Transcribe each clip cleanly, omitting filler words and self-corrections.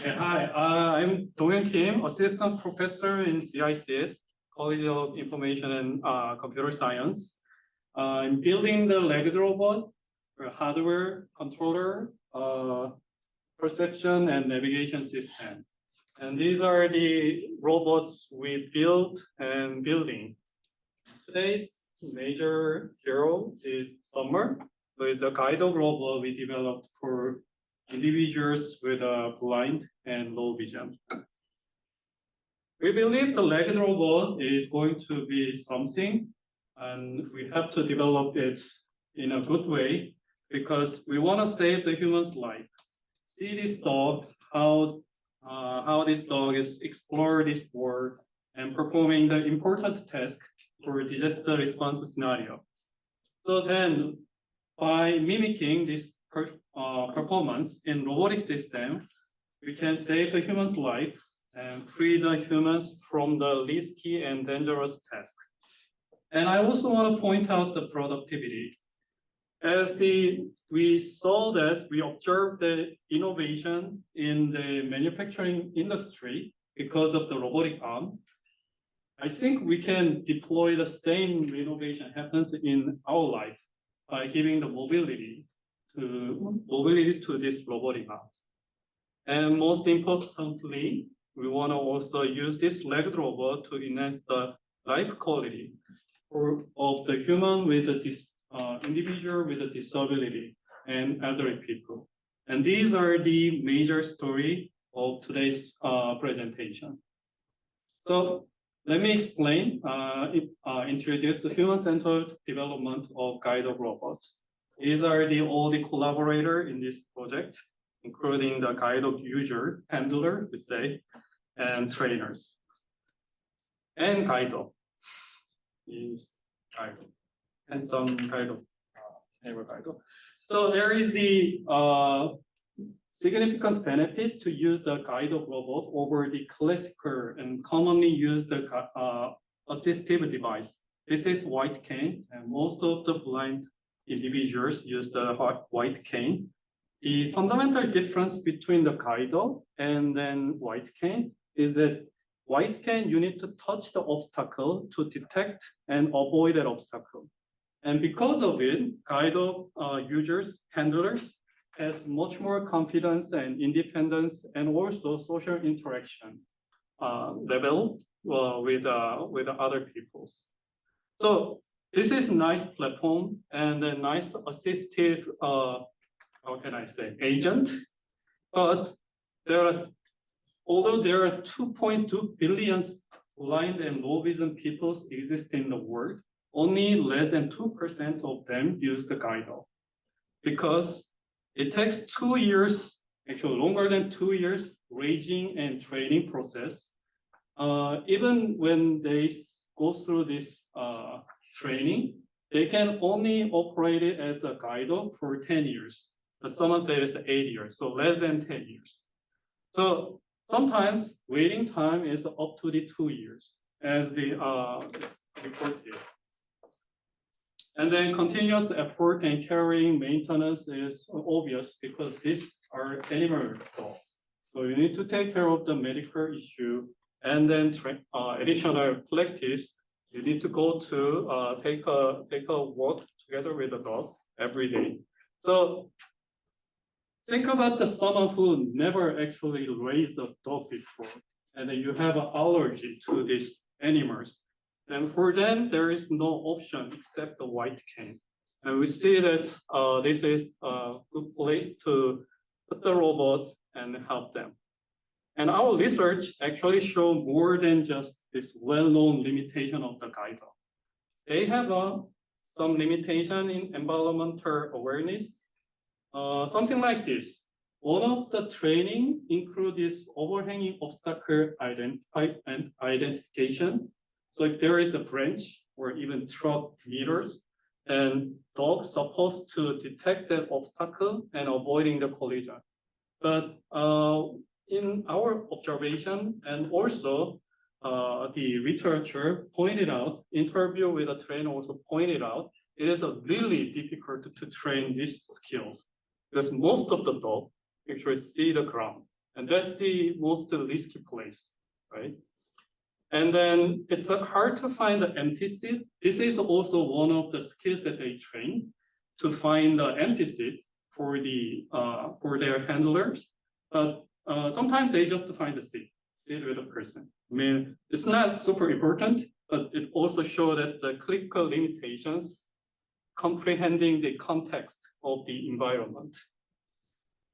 Yeah, hi, I'm Donghyun Kim, Assistant Professor in CICS, College of Information and Computer Science. I'm building the legged robot, hardware, controller, perception, and navigation system. And these are the robots we built and building. Today's major hero is Summer, who is a guide dog robot we developed for individuals with blind and low vision. We believe the legged robot is going to be something, and we have to develop it in a good way because we want to save the human's life. See this dog, how this dog is exploring this world and performing the important task for disaster response scenario. So then, by mimicking this performance in robotic system, we can save the human's life and free the humans from the risky and dangerous tasks. And I also want to point out the productivity. As we saw that we observed the innovation in the manufacturing industry because of the robotic arm, I think we can deploy the same innovation happens in our life by giving the mobility to this robotic arm. And most importantly, we want to also use this legged robot to enhance the life quality of the human with this individual with a disability and elderly people. And these are the major story of today's presentation. So let me explain, introduce the human-centered development of guide dog robots. These are all the collaborators in this project, including the guide dog user, handler, we say, and trainers. And guide dog is guide dog, and some guide dog, neighbor guide dog. So there is the significant benefit to use the guide dog robot over the classical and commonly used assistive device. This is white cane, and most of the blind individuals use the white cane. The fundamental difference between the guide dog and then white cane is that white cane, you need to touch the obstacle to detect and avoid that obstacle. And because of it, guide dog users, handlers, has much more confidence and independence and also social interaction level with other peoples. So this is a nice platform and a nice assistive, how can I say, agent. But although there are 2.2 billion blind and low vision people exist in the world, only less than 2% of them use the guide dog because it takes 2 years, actually longer than 2 years, raising and training process. Even when they go through this training, they can only operate it as a guide dog for 10 years. But someone said it's 8 years, so less than 10 years. So sometimes waiting time is up to the 2 years, as the report here. And then continuous effort and carrying maintenance is obvious because these are animal dogs. So you need to take care of the medical issue and then additional practice. You need to go to take a walk together with the dog every day. So think about someone who never actually raised a dog before, and then you have an allergy to these animals. And for them, there is no option except the white cane. And we see that this is a good place to put the robot and help them. And our research actually shows more than just this well-known limitation of the guide dog. They have some limitation in environmental awareness, something like this. One of the training includes this overhanging obstacle identification. So if there is a branch or even truck meters, and dogs supposed to detect that obstacle and avoiding the collision. But in our observation, and also the literature pointed out, interview with a trainer also pointed out, it is really difficult to train these skills because most of the dogs actually see the ground And that's the most risky place, right? And then it's hard to find the empty seat. This is also one of the skills that they train to find the empty seat for their handlers. But sometimes they just find the seat with a person. I mean, it's not super important, but it also shows that the clinical limitations comprehending the context of the environment.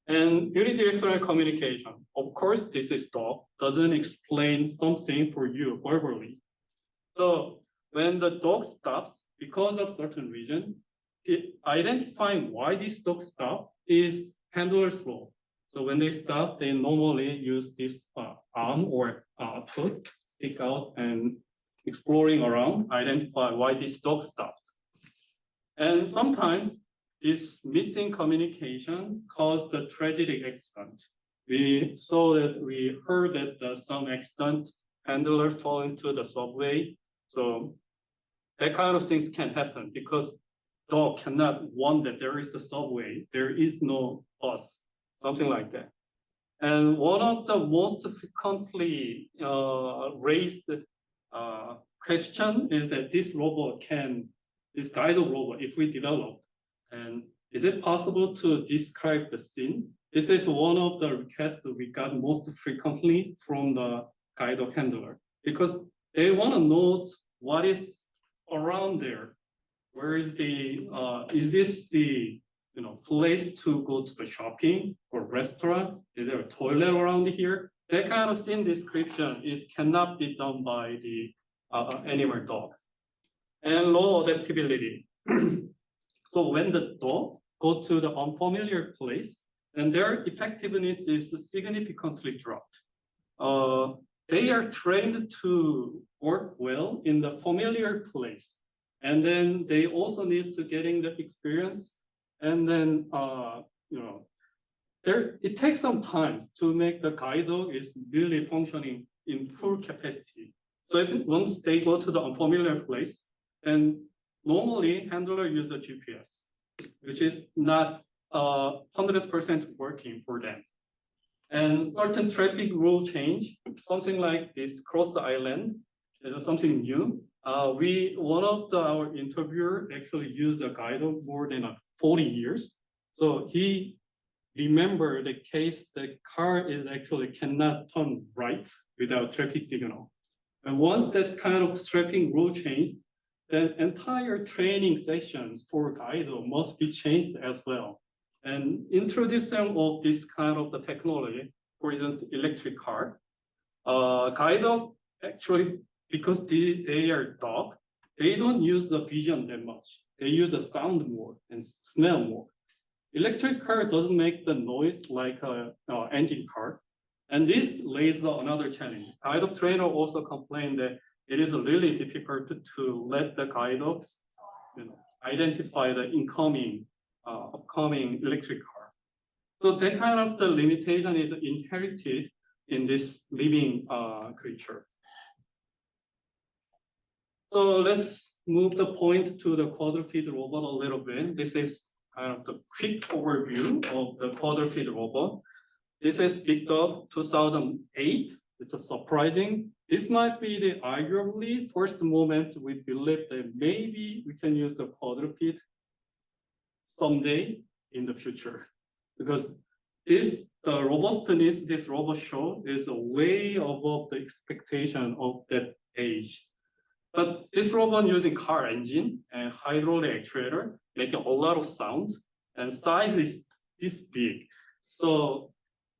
And unidirectional communication, of course, this is dog, doesn't explain something for you verbally. So when the dog stops because of certain reason, identifying why this dog stopped is handler's role. So when they stop, they normally use this arm or foot, stick out and exploring around, identify why this dog stopped. And sometimes this missing communication caused the tragic accident. We heard that some accident handler fall into the subway. So that kind of things can happen because dog cannot want that there is the subway, there is no bus, something like that. And one of the most frequently raised question is that this guided robot, if we develop, and is it possible to describe the scene? This is one of the requests we got most frequently from the guided handler because they want to know what is around there. Where is this the place to go to the shopping or restaurant? Is there a toilet around here? That kind of scene description cannot be done by the animal dog. And low adaptability. So when the dog go to the unfamiliar place, and their effectiveness is significantly dropped. They are trained to work well in the familiar place. And then they also need to getting the experience. And then, it takes some time to make the guide dog is really functioning in full capacity. So once they go to the unfamiliar place, then normally handler use a GPS, which is not 100% working for them. And certain traffic rule change, something like this cross island, is something new. One of our interviewer actually used a guide dog more than 40 years. So he remembered the case the car is actually cannot turn right without traffic signal. And once that kind of traffic rule changed, then entire training sessions for guide dog must be changed as well. And introduction of this kind of the technology, for instance, electric car, guide dog actually, because they are dog, they don't use the vision that much. They use the sound more and smell more. Electric car doesn't make the noise like an engine car. And this lays another challenge. Guide dog trainer also complained that it is really difficult to let the guide dogs identify the upcoming electric car. So that kind of the limitation is inherited in this living creature. So let's move the point to the quadruped robot a little bit. This is kind of the quick overview of the quadruped robot. This is picked up 2008. It's a surprising. This might be the arguably first moment we believe that maybe we can use the quadruped someday in the future, because the robustness this robot show is way above the expectation of that age. But this robot using car engine and hydraulic actuator, making a lot of sounds, and size is this big. So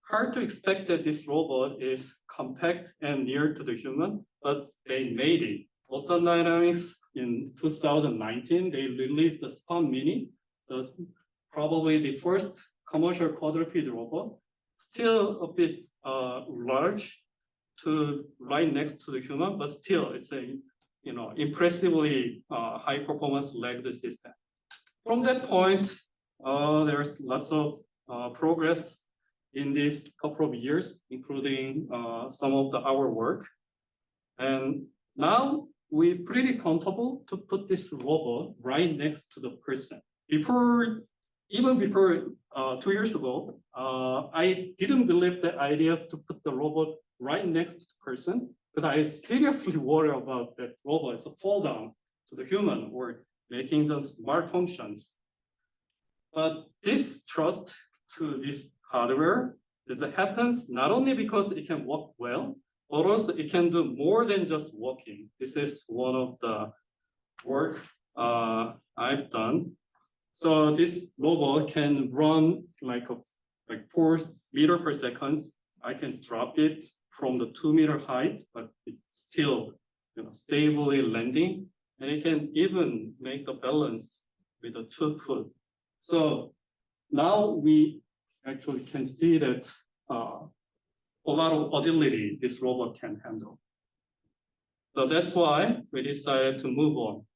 hard to expect that this robot is compact and near to the human, but they made it. Boston Dynamics in 2019, they released the Spun Mini, probably the first commercial quadruped robot, still a bit large to right next to the human, but still it's a impressively high performance legged system. From that point, there's lots of progress in this couple of years, including some of our work. And now we're pretty comfortable to put this robot right next to the person. Before even before 2 years ago, I didn't believe the ideas to put the robot right next to the person, because I seriously worry about that robots fall down to the human or making them malfunctions. But this trust to this hardware happens not only because it can work well, but also it can do more than just walking. This is one of the work I've done. So this robot can run like 4 meters per second. I can drop it from the 2-meter height, but it's still stably landing. And it can even make the balance with the 2 foot. So now we actually can see that a lot of agility this robot can handle. So that's why we decided to move on.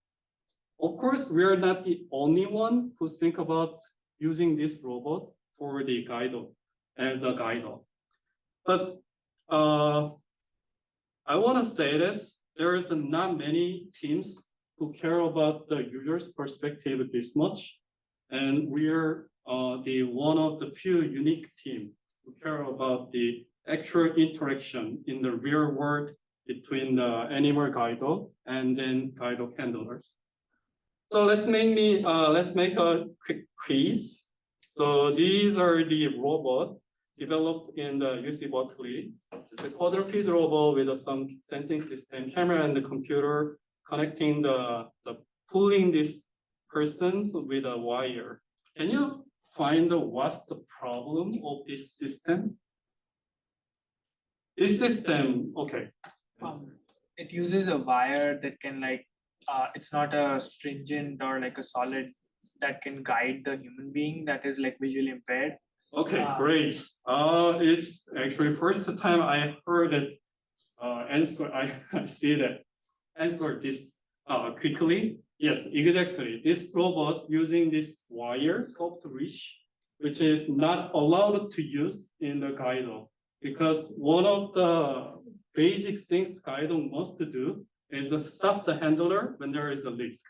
Of course, we are not the only one who think about using this robot for the guide as the guide. But I want to say that there is not many teams who care about the user's perspective this much, and we are the one of the few unique teams who care about the actual interaction in the real world between the animal guide and then guide handlers. So let's make a quick quiz. So these are the robots developed in the UC Berkeley. It's a quadruped robot with some sensing system, camera, and the computer connecting pulling this person with a wire. Can you find what's the problem of this system? This system, okay. It uses a wire that can it's not a stringent or like a solid that can guide the human being that is visually impaired. Okay, great. It's actually first time I heard it answer. I see that answer this quickly. Yes, exactly. This robot using this wire, soft reach, which is not allowed to use in the Guido, because one of the basic things Guido must do is to stop the handler when there is a risk.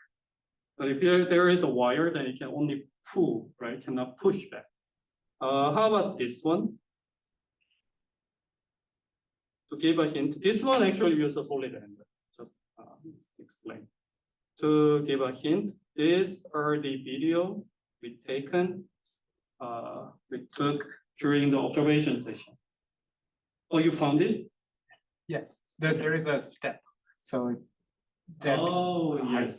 But if there is a wire, then it can only pull, right? Cannot push back. How about this one? To give a hint, this one actually uses solid handler. Just explain. To give a hint, these are the video we took during the observation session. Oh, you found it? Yeah, there is a step. So oh yes.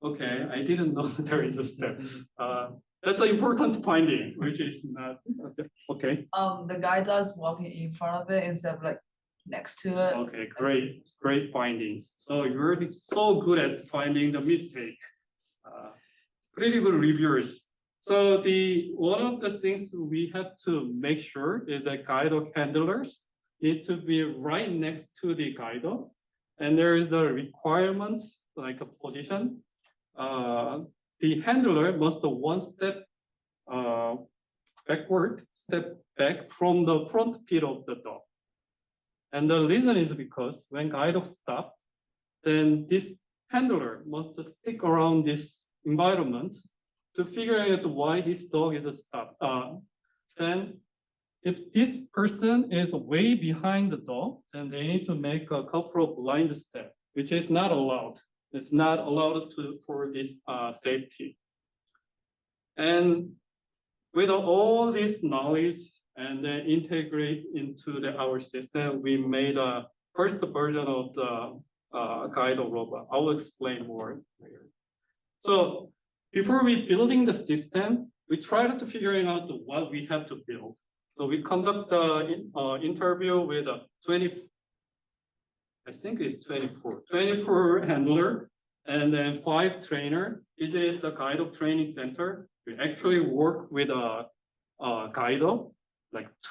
Okay, I didn't know there is a step. That's an important finding, which is not okay. The guy does walking in front of it instead of next to it. Okay, great findings. So you're so good at finding the mistake. Pretty good reviewers. So one of the things we have to make sure is that guide handlers need to be right next to the guide, and there is a requirement like a position. The handler must one step step back from the front feet of the dog. And the reason is because when guide dog stop, then this handler must stick around this environment to figure out why this dog is stopped. Then if this person is way behind the dog, then they need to make a couple of blind steps, which is not allowed. It's not allowed for this safety. And with all this knowledge and then integrate into our system, we made a first version of the guide robot. I will explain more later. So before we building the system, we tried to figuring out what we have to build. So we conduct the interview with 24 handler, and then 5 trainer. Visited the guide training center. We actually work with a guide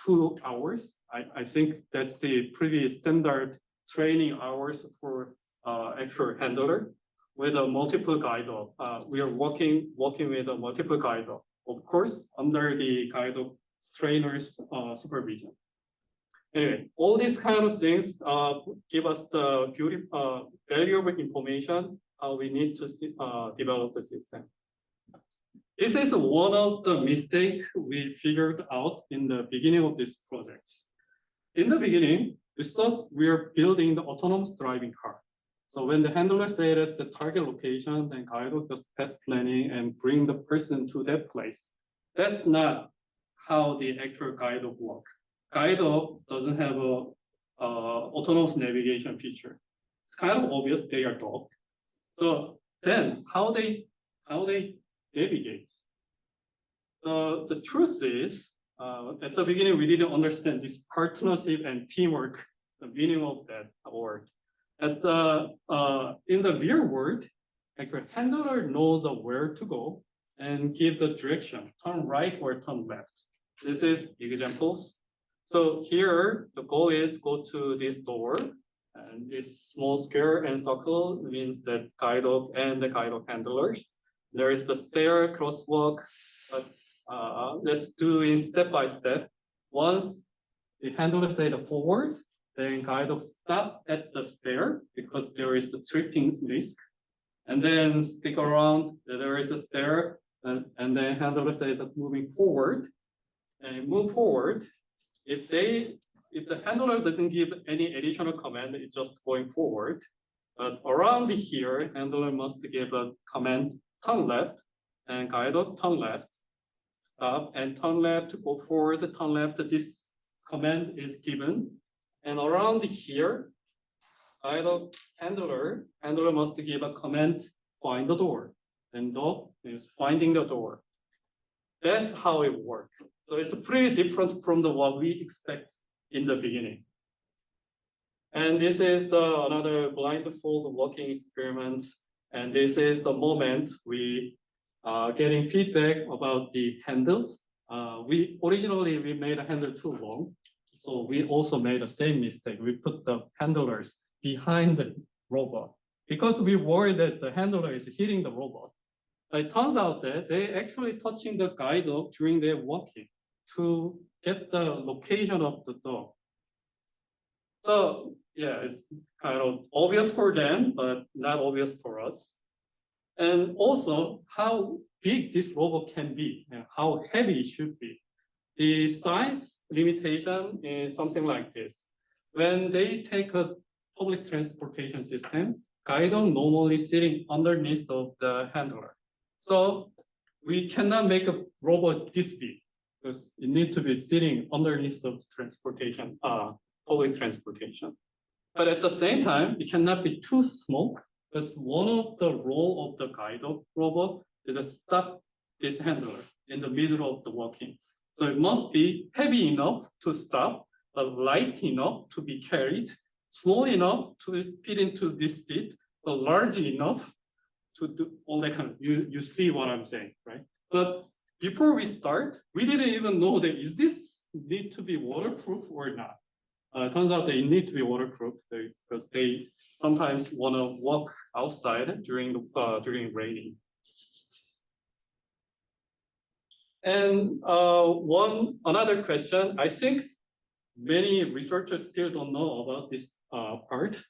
2 hours. I think that's the pretty standard training hours for actual handler with a multiple guide. We are working with a multiple guide, of course, under the guide trainer's supervision. Anyway, all these kind of things give us the valuable information how we need to develop the system. This is one of the mistakes we figured out in the beginning of this project. In the beginning, we thought we are building the autonomous driving car. So when the handler said at the target location, then guide dog does path planning and bring the person to that place. That's not how the actual guide dog works. Guide dog doesn't have a autonomous navigation feature. It's kind of obvious they are dog. So then how they navigate? The truth is, at the beginning, we didn't understand this partnership and teamwork, the meaning of that word. In the real world, actually, handler knows where to go and give the direction, turn right or turn left. This is examples. So here, the goal is go to this door, and this small square and circle means that guide dog and the guide dog handlers. There is the stair, crosswalk, but let's do it step by step. Once the handler say the forward, then guide dog stop at the stair because there is the tripping risk. And then stick around, there is a stair, and then handler says moving forward, and move forward. If the handler doesn't give any additional command, it's just going forward. But around here, handler must give a command, turn left, and guide dog turn left, stop and turn left, go forward, turn left. This command is given. And around here, guide dog handler must give a command, find the door. And dog is finding the door. That's how it works. So it's pretty different from what we expect in the beginning. And this is another blindfold walking experiment. And this is the moment we getting feedback about the handles. Originally we made a handle too long. So we also made the same mistake. We put the handlers behind the robot because we worried that the handler is hitting the robot. It turns out that they actually touching the guide dog during their walking to get the location of the dog. So yeah, it's kind of obvious for them, but not obvious for us. And also how big this robot can be and how heavy it should be. The size limitation is something like this. When they take a public transportation system, guide dog normally sitting underneath of the handler. So we cannot make a robot this big because it needs to be sitting underneath of transportation, public transportation. But at the same time, it cannot be too small because one of the role of the guide dog robot is to stop this handler in the middle of the walking. So it must be heavy enough to stop, but light enough to be carried, small enough to fit into this seat, but large enough to do all that kind of, you see what I'm saying, right? But before we start, we didn't even know that is this need to be waterproof or not. Turns out they need to be waterproof because they sometimes want to walk outside during raining. And another question, I think many researchers still don't know about this part.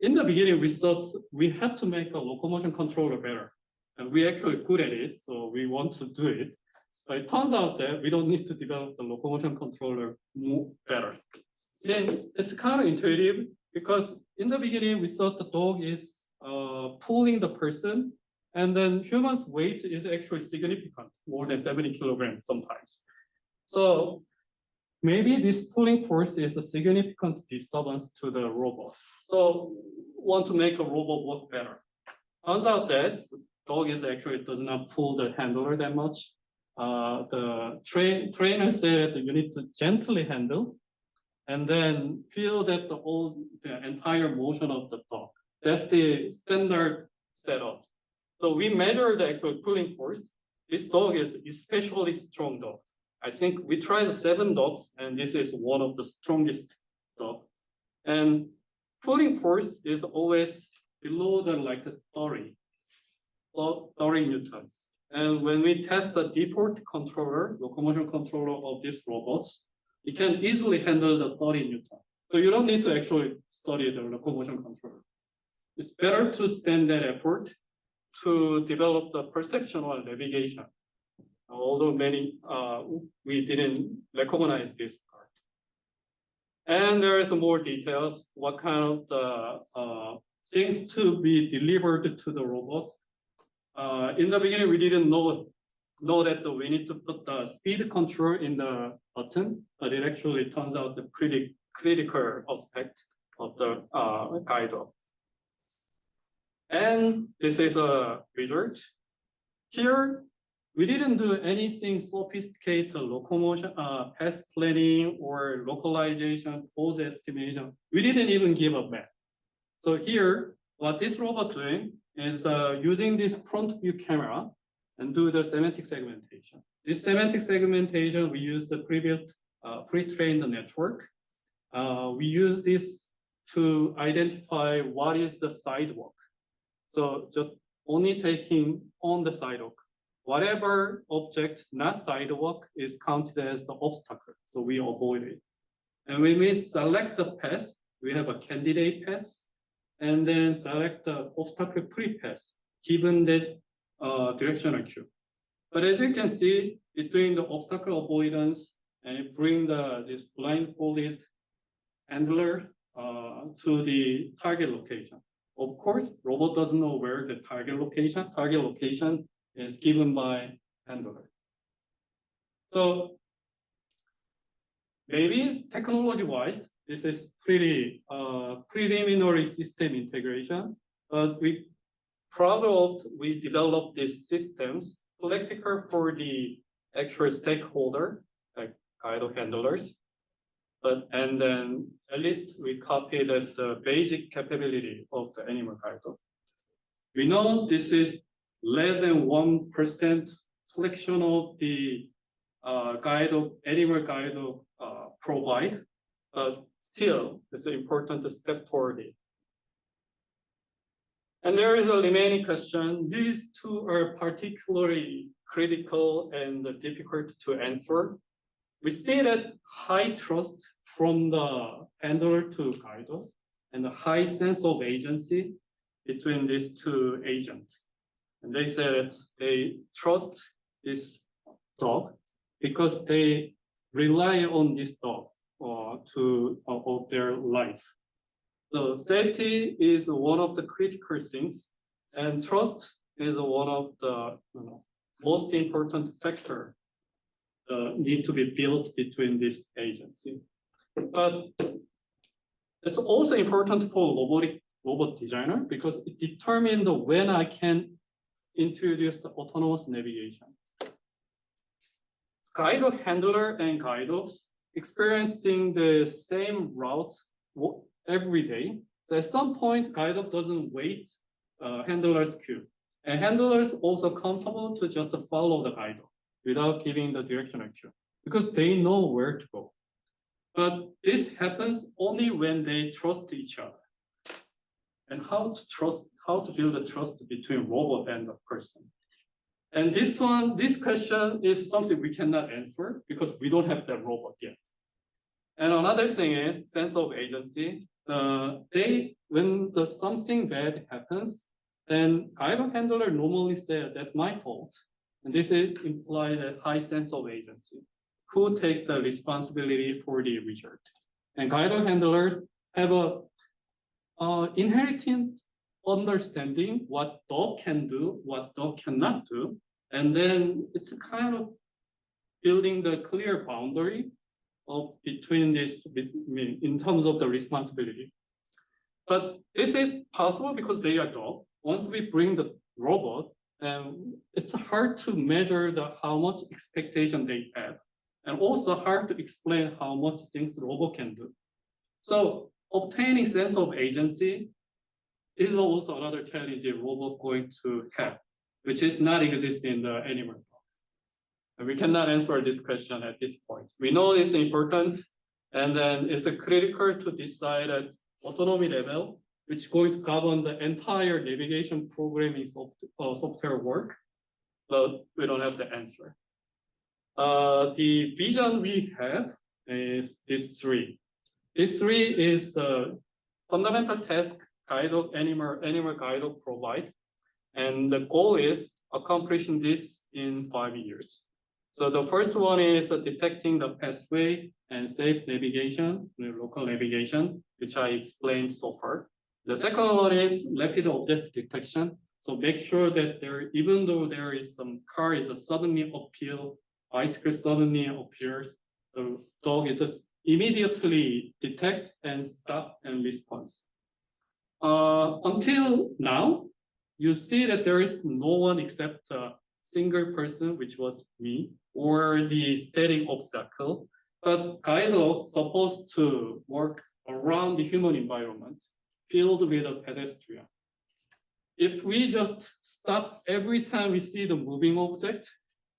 In the beginning, we thought we had to make a locomotion controller better. And we're actually good at it, so we want to do it. But it turns out that we don't need to develop the locomotion controller better. Then it's counterintuitive because in the beginning, we thought the dog is pulling the person, and then human's weight is actually significant, more than 70 kilograms sometimes. So maybe this pulling force is a significant disturbance to the robot. So want to make a robot work better. Turns out that dog is actually does not pull the handler that much. The trainer said that you need to gently handle and then feel that the entire motion of the dog. That's the standard setup. So we measure the actual pulling force. This dog is especially strong dog. I think we tried 7 dogs, and this is one of the strongest dog. And pulling force is always below the 30 newtons. And when we test the default controller, locomotion controller of these robots, it can easily handle the 30 newton. So you don't need to actually study the locomotion controller. It's better to spend that effort to develop the perceptual navigation. Although many, we didn't recognize this part. And there is more details, what kind of things to be delivered to the robot. In the beginning, we didn't know that we need to put the speed control in the button, but it actually turns out the pretty critical aspect of the guide dog. And this is a result. Here, we didn't do anything sophisticated locomotion, path planning or localization, pose estimation. We didn't even give a map. So here, what this robot doing is using this front view camera and do the semantic segmentation. This semantic segmentation, we use the prebuilt, pre-trained network. We use this to identify what is the sidewalk. So just only taking on the sidewalk. Whatever object, not sidewalk, is counted as the obstacle. So we avoid it. And when we select the path, we have a candidate path, and then select the obstacle pre-path, given that directional cue. But as you can see, between the obstacle avoidance and it bring this blindfolded handler to the target location. Of course, robot doesn't know where the target location. Target location is given by handler. So maybe technology-wise, this is pretty preliminary system integration, but we developed these systems practical for the actual stakeholder, like guide dog handlers. And then at least we copied the basic capability of the animal guide dog. We know this is less than 1% selection of the animal guide dog provide, but still it's an important step toward it. And there is a remaining question. These two are particularly critical and difficult to answer. We see that high trust from the handler to guide dog and a high sense of agency between these two agents. And they say that they trust this dog because they rely on this dog of their life. So safety is one of the critical things, and trust is one of the most important factor need to be built between this agency. But it's also important for robot designer because it determines when I can introduce the autonomous navigation. Guide dog handler and guide dogs experiencing the same route every day. So at some point, guide dog doesn't wait handler's cue. And handlers also comfortable to just follow the guide dog without giving the directional cue because they know where to go. But this happens only when they trust each other. And how to build a trust between robot and the person. And this question is something we cannot answer because we don't have that robot yet. And another thing is sense of agency. When something bad happens, then guide dog handler normally say that's my fault. And this implies a high sense of agency. Who take the responsibility for the result? And guide dog handlers have a inherent understanding what dog can do, what dog cannot do, and then it's a kind of building the clear boundary between this in terms of the responsibility. But this is possible because they are dog. Once we bring the robot, it's hard to measure how much expectation they have, and also hard to explain how much things the robot can do. So obtaining sense of agency is also another challenge a robot going to have, which is not existing in the animal dogs. And we cannot answer this question at this point. We know it's important, and then it's critical to decide at autonomy level, which is going to govern the entire navigation programming software work, but we don't have the answer. The vision we have is these three. These three is fundamental task guide dog animal guide dog provide. And the goal is accomplishing this in 5 years. So the first one is detecting the pathway and safe navigation, local navigation, which I explained so far. The second one is rapid object detection. So make sure that there, even though there is some car is suddenly appear, bicycle suddenly appears, the dog is just immediately detect and stop and response. Until now, you see that there is no one except a single person, which was me, or the static obstacle. But guide dog supposed to work around the human environment filled with a pedestrian. If we just stop every time we see the moving object,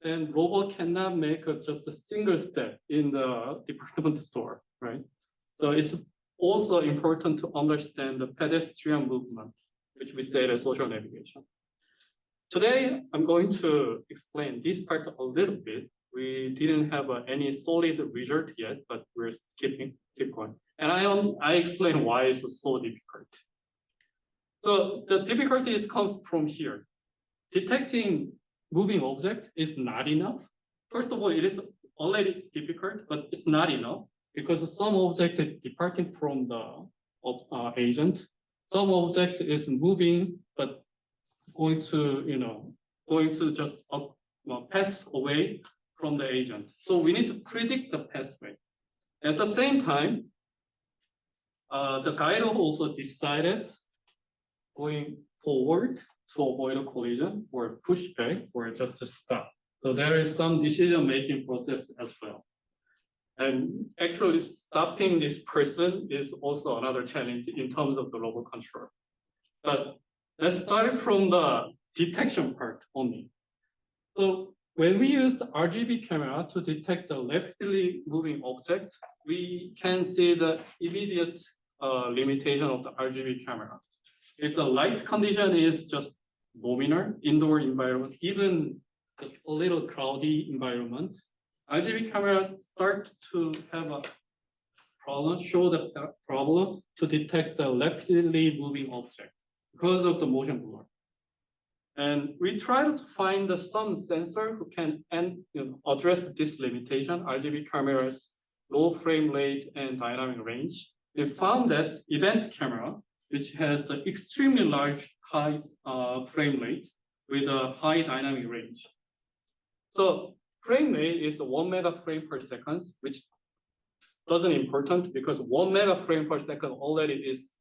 then robot cannot make just a single step in the department store, right? So it's also important to understand the pedestrian movement, which we say the social navigation. Today, I'm going to explain this part a little bit. We didn't have any solid result yet, but we're keep going. And I explain why it's so difficult. So the difficulties comes from here. Detecting moving object is not enough. First of all, it is already difficult, but it's not enough because some object is departing from the agent. Some object is moving, but going to just pass away from the agent. So we need to predict the pathway. At the same time, the guide also decided going forward to avoid a collision or push back or just to stop. So there is some decision-making process as well. And actually stopping this person is also another challenge in terms of the robot control. But let's start from the detection part only. So when we use the RGB camera to detect the rapidly moving object, we can see the immediate limitation of the RGB camera. If the light condition is just nominal, indoor environment, even a little cloudy environment, RGB cameras start to have a problem, show the problem to detect the rapidly moving object because of the motion blur. And we tried to find some sensor who can address this limitation, RGB cameras, low frame rate and dynamic range. We found that event camera, which has the extremely large high frame rate with a high dynamic range. So frame rate is 1 mega frame per second, which doesn't important because 1 mega frame per second already is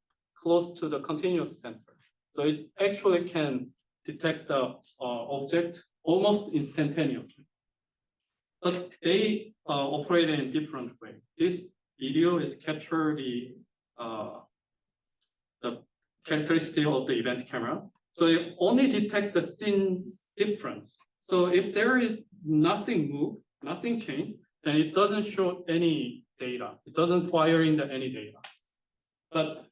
close to the continuous sensor. So it actually can detect the object almost instantaneously. But they operate in a different way. This video is capture the characteristic of the event camera. So it only detect the scene difference. So if there is nothing move, nothing change, then it doesn't show any data. It doesn't fire in any data. But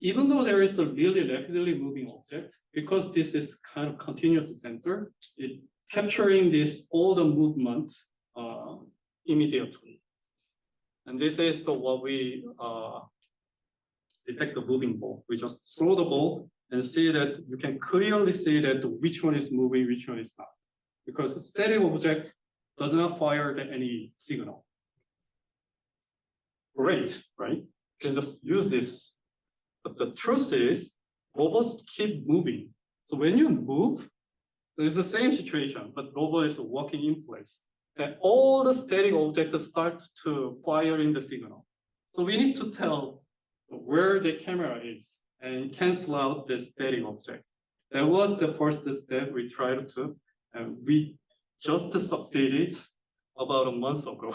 even though there is a really rapidly moving object, because this is kind of continuous sensor, it capturing all the movement immediately. And this is what we detect the moving ball. We just throw the ball and see that you can clearly see that which one is moving, which one is not. Because a static object does not fire any signal. Great, right? You can just use this. But the truth is, robots keep moving. So when you move, it's the same situation, but robot is walking in place. And all the static objects start to fire in the signal. So we need to tell where the camera is and cancel out the static object. That was the first step we tried to, and we just succeeded about a month ago.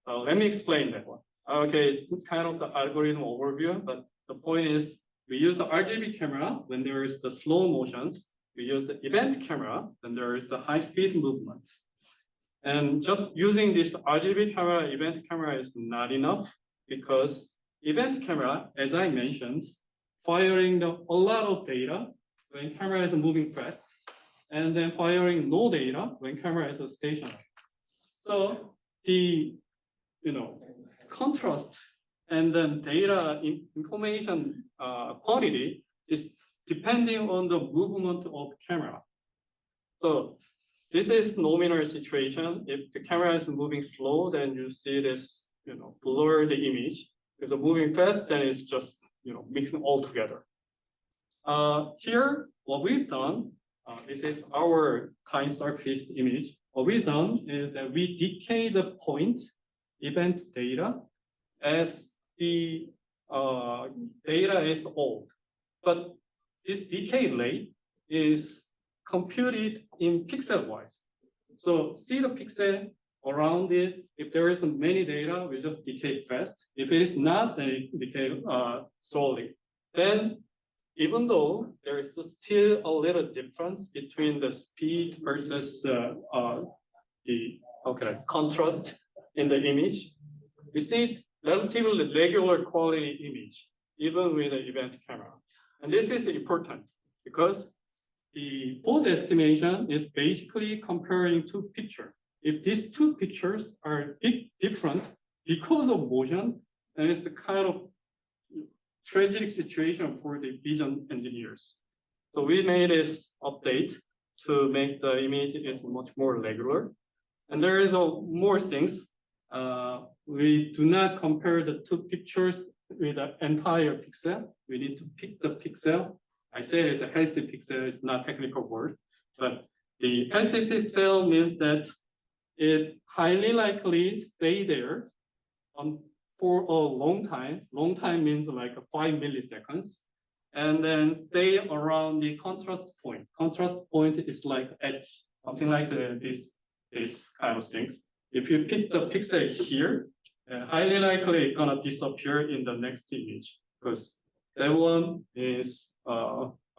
So let me explain that one. Okay, it's kind of the algorithm overview, but the point is we use the RGB camera when there is the slow motions. We use the event camera when there is the high speed movement. And just using this RGB camera, event camera is not enough because event camera, as I mentioned, firing a lot of data when camera is moving fast, and then firing no data when camera is stationary. So the contrast and then data information quantity is depending on the movement of camera. So this is nominal situation. If the camera is moving slow, then you see this, blur the image. If it's moving fast, then it's just, mixing all together. Here, what we've done, this is our time surface image. What we've done is that we decay the point event data as the data is old. But this decay rate is computed in pixel-wise. So see the pixel around it. If there isn't many data, we just decay fast. If it is not, then it decay slowly. Then, even though there is still a little difference between the speed versus the contrast in the image, we see relatively regular quality image, even with the event camera. And this is important because the pose estimation is basically comparing two pictures. If these two pictures are different because of motion, then it's a kind of tragic situation for the vision engineers. So we made this update to make the image is much more regular. And there is more things. We do not compare the two pictures with the entire pixel. We need to pick the pixel. I said it, the healthy pixel is not technical word, but the healthy pixel means that it highly likely stay there for a long time. Long time means like 5 milliseconds, and then stay around the contrast point. Contrast point is like edge, something like this kind of things. If you pick the pixel here, highly likely it's gonna disappear in the next image because that one is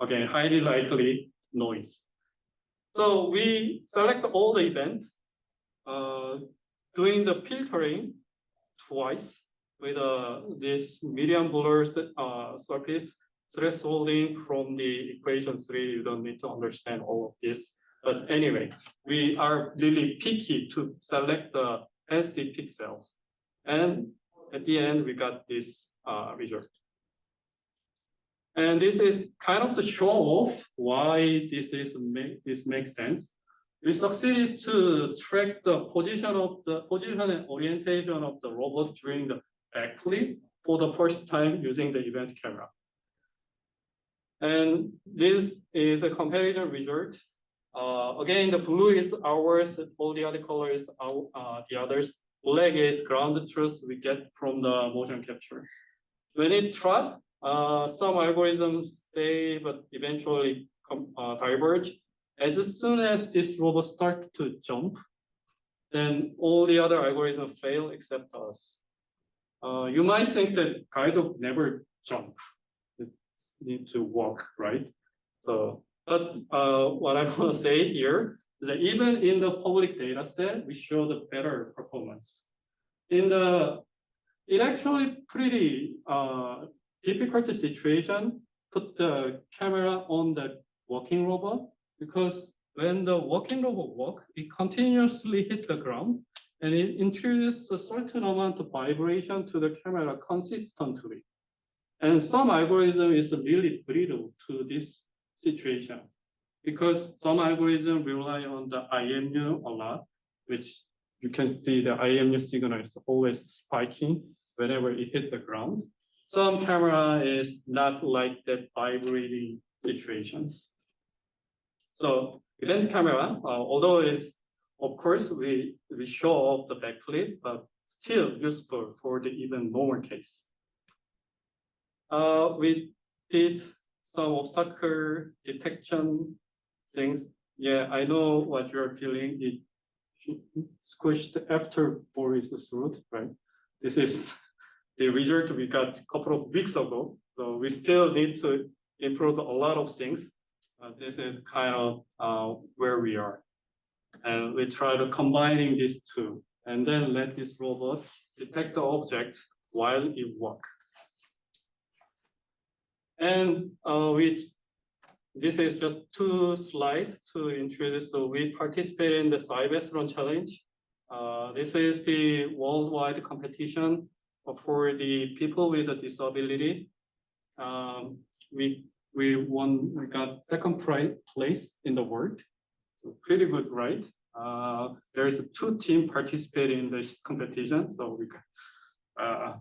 again highly likely noise. So we select all the events, doing the filtering twice with this medium blur surface thresholding from the equation 3. You don't need to understand all of this. But anyway, we are really picky to select the healthy pixels. And at the end, we got this result. And this is kind of the show off why this makes sense. We succeeded to track the position and orientation of the robot during the backflip for the first time using the event camera. And this is a comparison result. Again, the blue is ours, all the other colors are the others. Black is ground truth we get from the motion capture. When it trot, some algorithms stay, but eventually diverge. As soon as this robot starts to jump, then all the other algorithms fail except us. You might think that guide dog never jump. It needs to walk, right? So, but what I want to say here is that even in the public data set, we show the better performance. It actually pretty difficult situation, put the camera on the walking robot, because when the walking robot walks, it continuously hit the ground and it introduces a certain amount of vibration to the camera consistently. And some algorithm is really brittle to this situation because some algorithm rely on the IMU a lot, which you can see the IMU signal is always spiking whenever it hit the ground. Some camera is not like that vibrating situations. So event camera, although it's, of course, we show off the backflip, but still useful for the even normal case. We did some obstacle detection things. Yeah, I know what you're feeling. It squished after Boris' throat, right? This is the result we got a couple of weeks ago. So we still need to improve a lot of things. This is kind of where we are. And we try to combining these two and then let this robot detect the object while it walks. And this is just 2 slides to introduce. So we participate in the CYBATHLON challenge. This is the worldwide competition for the people with a disability. We we got second place in the world. So pretty good, right? There's 2 teams participating in this competition, so we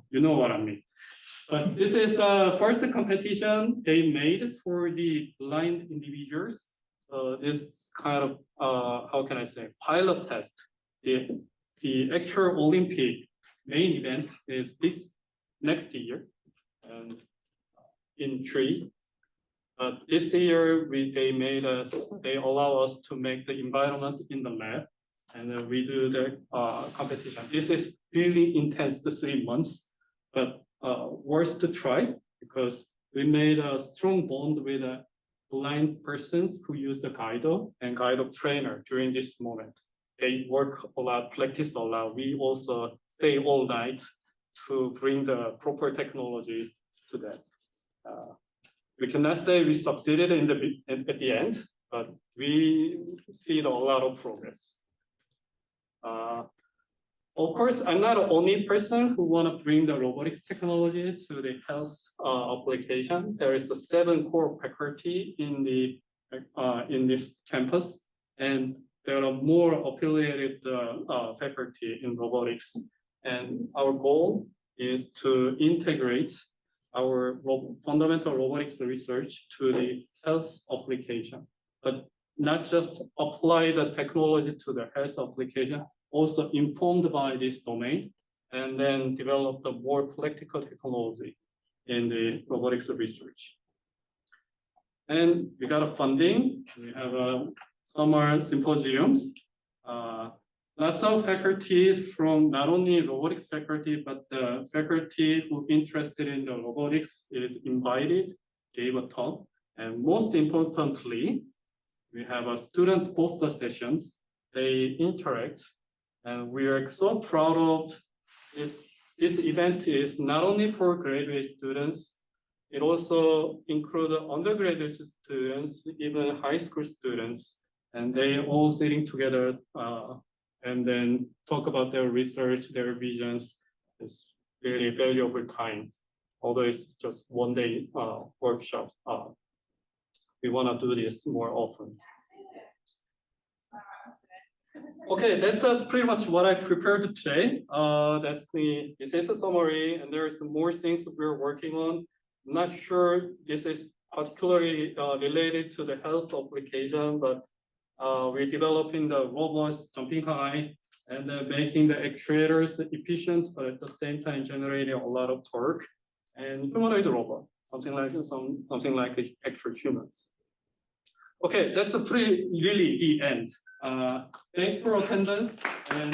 you know what I mean. But this is the first competition they made for the blind individuals. So this is kind of how can I say, pilot test. The actual Olympic main event is this next year, and in 3. But this year they allow us to make the environment in the lab, and then we do the competition. This is really intense, the 3 months, but worth to try because we made a strong bond with blind persons who use the guido and guido trainer during this moment. They work a lot, practice a lot. We also stay all night to bring the proper technology to them. We cannot say we succeeded at the end, but we see a lot of progress. Of course, I'm not the only person who want to bring the robotics technology to the health application. There is the 7 core faculty in this campus, and there are more affiliated faculty in robotics. And our goal is to integrate our fundamental robotics research to the health application, but not just apply the technology to the health application, also informed by this domain, and then develop the more practical technology in the robotics research. And we got a funding. We have summer symposiums. Lots of faculties from not only robotics faculty, but the faculty who interested in the robotics is invited, gave a talk. And most importantly, we have students poster sessions. They interact, and we are so proud of this. This event is not only for graduate students, it also includes undergraduate students, even high school students, and they all sitting together and then talk about their research, their visions. It's really valuable time, although it's just 1 day workshop. We want to do this more often. Okay, that's pretty much what I prepared today. This is a summary, and there's more things we're working on. I'm not sure this is particularly related to the health application, but we're developing the robots jumping high and making the actuators efficient, but at the same time generating a lot of torque. And humanoid robot, something like actual humans. Okay, that's really the end. Thanks for attendance and